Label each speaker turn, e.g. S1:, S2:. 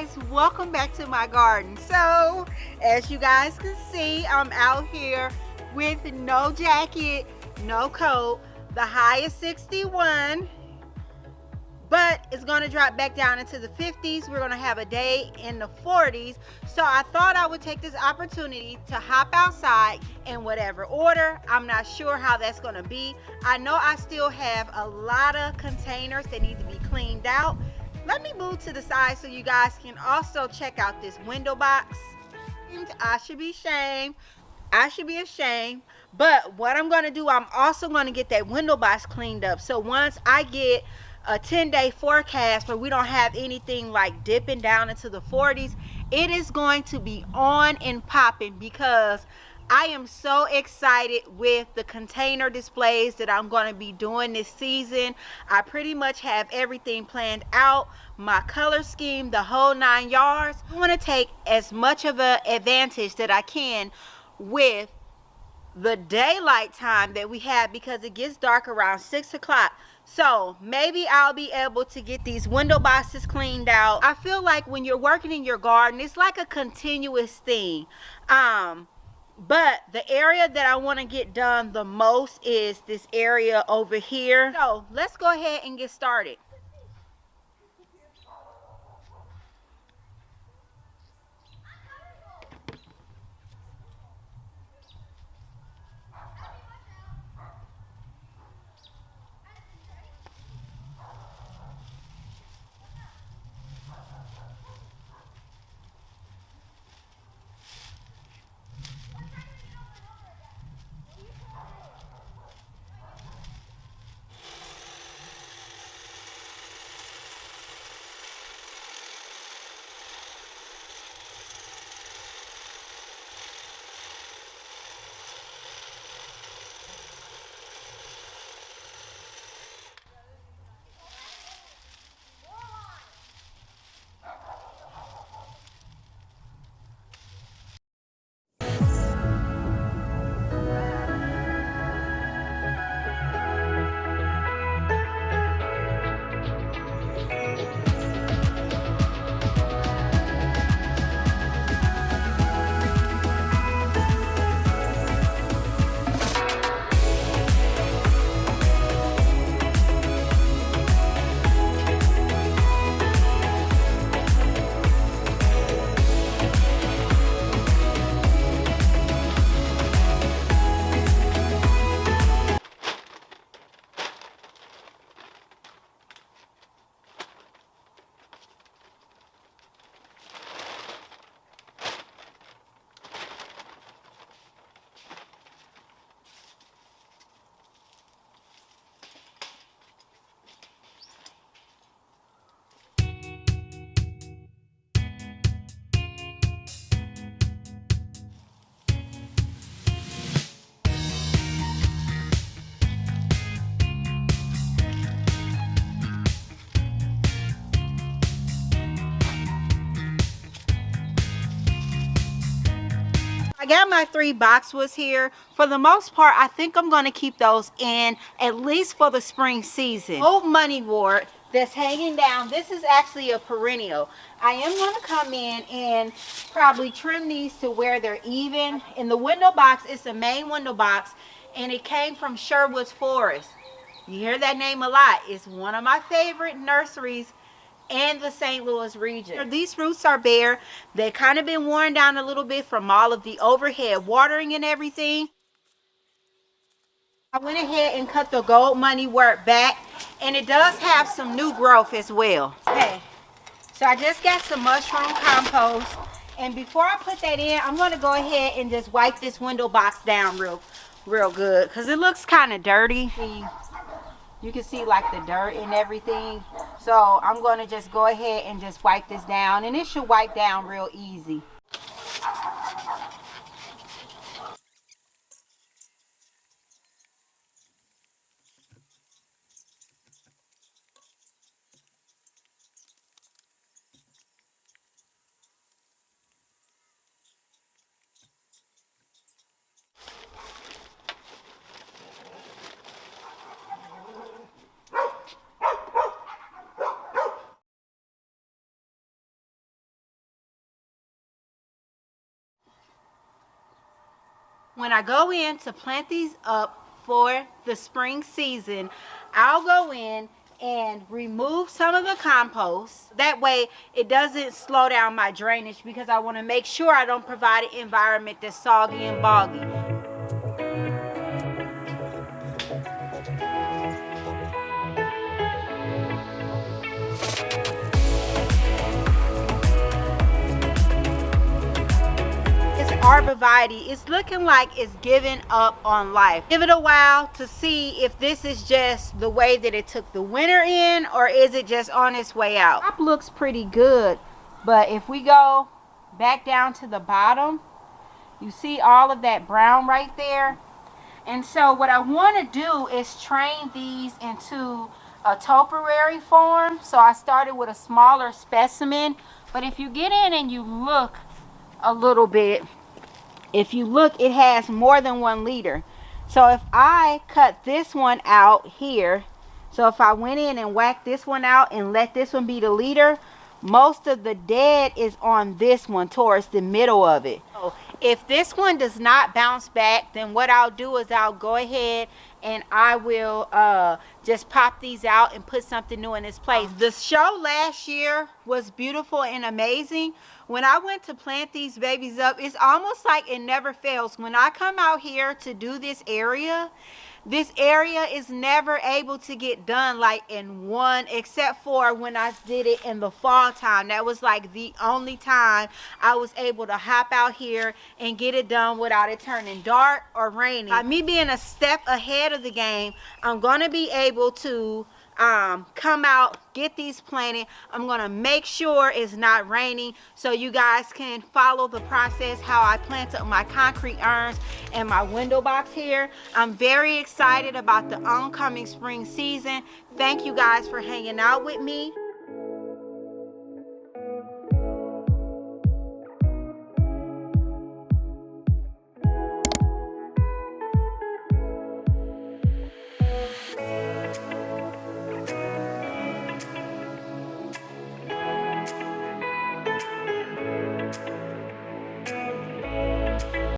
S1: guys, welcome back to my garden. So as you guys can see, I'm out here with no jacket, no coat. The high is 61, but it's going to drop back down into the 50s. We're going to have a day in the 40s. So I thought I would take this opportunity to hop outside in whatever order. I'm not sure how that's going to be. I know I still have a lot of containers that need to be cleaned out. Let me move to the side so you guys can also check out this window box. I should be ashamed. But what I'm going to do, I'm also going to get that window box cleaned up. So once I get a 10-day forecast where we don't have anything like dipping down into the 40s, it is going to be on and popping, because I am so excited with the container displays that I'm going to be doing this season. I pretty much have everything planned out, my color scheme, the whole 9 yards. I want to take as much of an advantage that I can with the daylight time that we have, because it gets dark around 6 o'clock. So maybe I'll be able to get these window boxes cleaned out. I feel like when you're working in your garden, it's like a continuous thing. But the area that I want to get done the most is this area over here. So let's go ahead and get started. I got my 3 boxwoods here. For the most part, I think I'm going to keep those in at least for the spring season. Old moneywort that's hanging down, this is actually a perennial. I am going to come in and probably trim these to where they're even. In the window box, it's the main window box, and it came from Sherwood's Forest. You hear that name a lot. It's one of my favorite nurseries and the St. Louis region. These roots are bare. They've kind of been worn down a little bit from all of the overhead watering and everything. I went ahead and cut the gold moneywort back, and it does have some new growth as well. Okay, so I just got some mushroom compost, and before I put that in, I'm going to go ahead and just wipe this window box down real good, because it looks kind of dirty. You can see like the dirt and everything. So I'm going to just go ahead and just wipe this down, and it should wipe down real easy. When I go in to plant these up for the spring season, I'll go in and remove some of the compost. That way it doesn't slow down my drainage, because I want to make sure I don't provide an environment that's soggy and boggy. Arborvitae is looking like it's giving up on life. Give it a while to see if this is just the way that it took the winter in, or is it just on its way out. Top looks pretty good, but if we go back down to the bottom, you see all of that brown right there. And so what I want to do is train these into a topiary form. So I started with a smaller specimen, but if you get in and you look a little bit, if you look, it has more than 1 liter. So if I cut this one out here, so if I went in and whacked this one out and let this one be the leader, most of the dead is on this one towards the middle of it. So if this one does not bounce back, then what I'll do is I'll go ahead and I will just pop these out and put something new in its place. The show last year was beautiful and amazing. When I went to plant these babies up, it's almost like it never fails. When I come out here to do this area is never able to get done like in one, except for when I did it in the fall time. That was like the only time I was able to hop out here and get it done without it turning dark or raining. By me being a step ahead of the game, I'm gonna be able to come out, get these planted. I'm gonna make sure it's not raining, so you guys can follow the process how I plant up my concrete urns and my window box here. I'm very excited about the oncoming spring season. Thank you guys for hanging out with me.